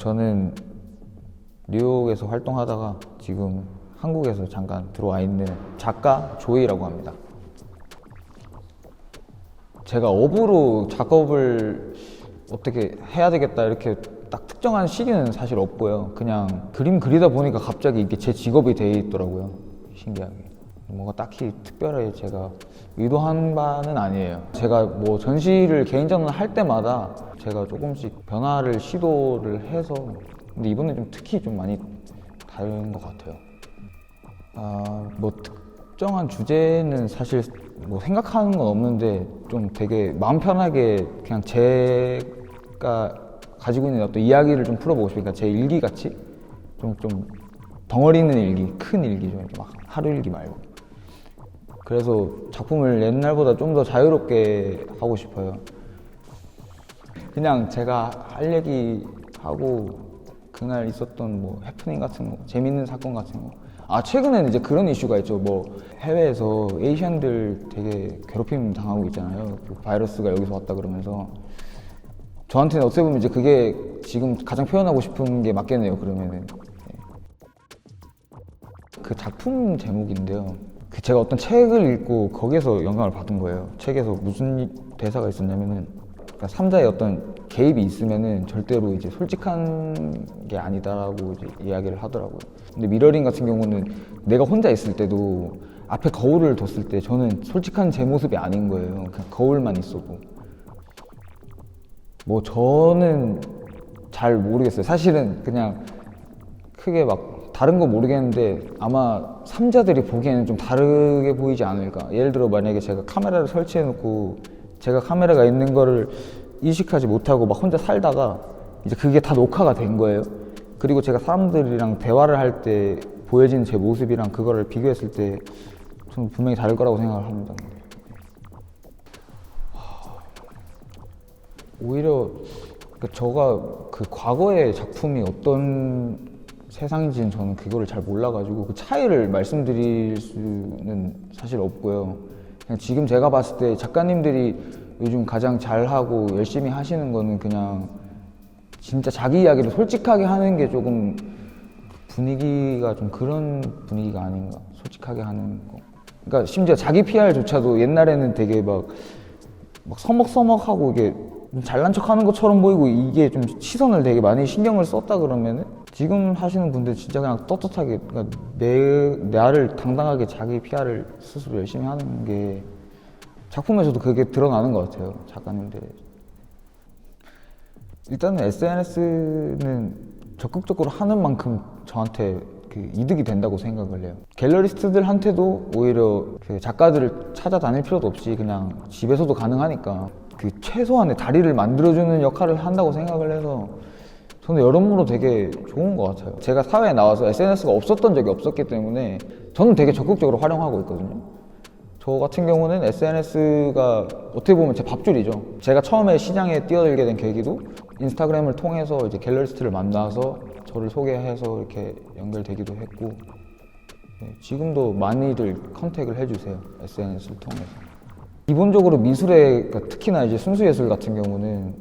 저는 뉴욕에서 활동하다가 지금 한국에서 잠깐 들어와 있는 작가 조이라고 합니다. 제가 업으로 작업을 어떻게 해야 되겠다 이렇게 딱 특정한 시기는 사실 없고요. 그냥 그림 그리다 보니까 갑자기 이게 제 직업이 돼 있더라고요. 신기하게. 뭔가 딱히 특별하게 제가 의도한 바는 아니에요. 제가 뭐 전시를 개인전을 할 때마다 제가 조금씩 변화를 시도를 해서, 근데 이번에 좀 특히 좀 많이 다른 것 같아요. 뭐 특정한 주제는 사실 뭐 생각하는 건 없는데 좀 되게 마음 편하게 그냥 제가 가지고 있는 어떤 이야기를 좀 풀어보고 싶으니까 제 일기 같이 좀 덩어리 있는 일기, 큰 일기죠. 막 하루 일기 말고. 그래서 작품을 옛날보다 좀 더 자유롭게 하고 싶어요. 그냥 제가 할 얘기 하고 그날 있었던 뭐 해프닝 같은 거, 재밌는 사건 같은 거. 최근에는 이제 그런 이슈가 있죠. 뭐 해외에서 에이시안들 되게 괴롭힘 당하고 있잖아요. 그 바이러스가 여기서 왔다 그러면서. 저한테는 어떻게 보면 이제 그게 지금 가장 표현하고 싶은 게 맞겠네요. 그러면은. 그 작품 제목인데요. 제가 어떤 책을 읽고 거기에서 영감을 받은 거예요. 책에서 무슨 대사가 있었냐면은, 그러니까 3자의 어떤 개입이 있으면은 절대로 이제 솔직한 게 아니다라고 이제 이야기를 하더라고요. 근데 미러링 같은 경우는 내가 혼자 있을 때도 앞에 거울을 뒀을 때 저는 솔직한 제 모습이 아닌 거예요. 그냥 거울만 있어도. 뭐 저는 잘 모르겠어요. 사실은 그냥 크게 막 다른 거 모르겠는데 아마 3자들이 보기에는 좀 다르게 보이지 않을까. 예를 들어 만약에 제가 카메라를 설치해 놓고 제가 카메라가 있는 거를 인식하지 못하고 막 혼자 살다가 이제 그게 다 녹화가 된 거예요. 그리고 제가 사람들이랑 대화를 할 때 보여지는 제 모습이랑 그거를 비교했을 때 저는 분명히 다를 거라고 생각을 합니다. 오히려 저가 그 과거의 작품이 어떤 세상인지는 저는 그거를 잘 몰라가지고 그 차이를 말씀드릴 수는 사실 없고요. 그냥 지금 제가 봤을 때 작가님들이 요즘 가장 잘하고 열심히 하시는 거는 그냥 진짜 자기 이야기를 솔직하게 하는 게 조금 분위기가 좀 그런 분위기가 아닌가. 솔직하게 하는 거. 그러니까 심지어 자기 PR조차도 옛날에는 되게 막 서먹서먹하고 이게 좀 잘난 척 하는 것처럼 보이고 이게 좀 시선을 되게 많이 신경을 썼다 그러면은 지금 하시는 분들 진짜 그냥 떳떳하게 그러니까 나를 당당하게 자기 PR을 스스로 열심히 하는 게 작품에서도 그게 드러나는 것 같아요. 작가님들. 일단은 SNS는 적극적으로 하는 만큼 저한테 그 이득이 된다고 생각을 해요. 갤러리스트들한테도 오히려 그 작가들을 찾아다닐 필요도 없이 그냥 집에서도 가능하니까 그 최소한의 다리를 만들어주는 역할을 한다고 생각을 해서 저는 여러모로 되게 좋은 것 같아요. 제가 사회에 나와서 SNS가 없었던 적이 없었기 때문에 저는 되게 적극적으로 활용하고 있거든요. 저 같은 경우는 SNS가 어떻게 보면 제 밥줄이죠. 제가 처음에 시장에 뛰어들게 된 계기도 인스타그램을 통해서 이제 갤러리스트를 만나서 저를 소개해서 이렇게 연결되기도 했고, 지금도 많이들 컨택을 해주세요. SNS를 통해서. 기본적으로 미술에, 그러니까 특히나 이제 순수예술 같은 경우는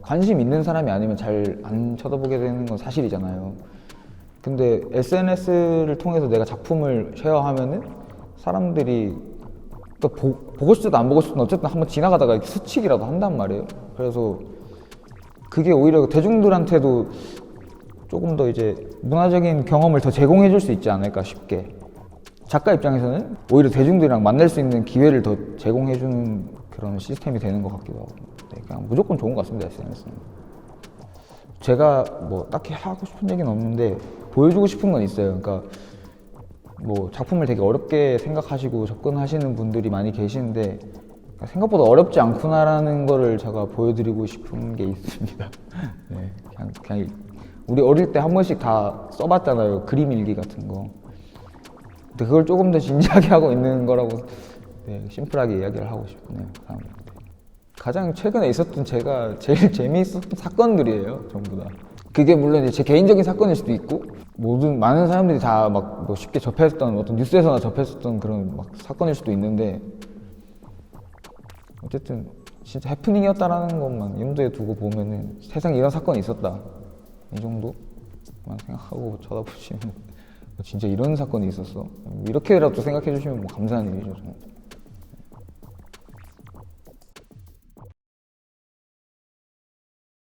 관심 있는 사람이 아니면 잘 안 쳐다보게 되는 건 사실이잖아요. 근데 SNS를 통해서 내가 작품을 쉐어하면은 사람들이 또 보고 싶든 안 보고 싶든 어쨌든 한번 지나가다가 스치기라도 한단 말이에요. 그래서 그게 오히려 대중들한테도 조금 더 이제 문화적인 경험을 더 제공해 줄 수 있지 않을까 싶게. 작가 입장에서는 오히려 대중들이랑 만날 수 있는 기회를 더 제공해 주는 그런 시스템이 되는 것 같기도 하고. 그냥 무조건 좋은 것 같습니다, SNS는. 제가 뭐 딱히 하고 싶은 얘기는 없는데 보여주고 싶은 건 있어요. 그러니까 뭐 작품을 되게 어렵게 생각하시고 접근하시는 분들이 많이 계시는데 생각보다 어렵지 않구나라는 거를 제가 보여드리고 싶은 게 있습니다. 네, 그냥 우리 어릴 때 한 번씩 다 써봤잖아요. 그림 일기 같은 거. 근데 그걸 조금 더 진지하게 하고 있는 거라고 심플하게 이야기를 하고 싶네요. 가장 최근에 있었던 제가 제일 재미있었던 사건들이에요. 전부 다. 그게 물론 이제 제 개인적인 사건일 수도 있고 많은 사람들이 다 막 뭐 쉽게 접했던 어떤 뉴스에서나 접했었던 그런 막 사건일 수도 있는데 어쨌든 진짜 해프닝이었다라는 것만 염두에 두고 보면은 세상에 이런 사건이 있었다. 이 정도만 생각하고 쳐다보시면 진짜 이런 사건이 있었어? 이렇게라도 생각해 주시면 뭐 감사한 일이죠. 저는.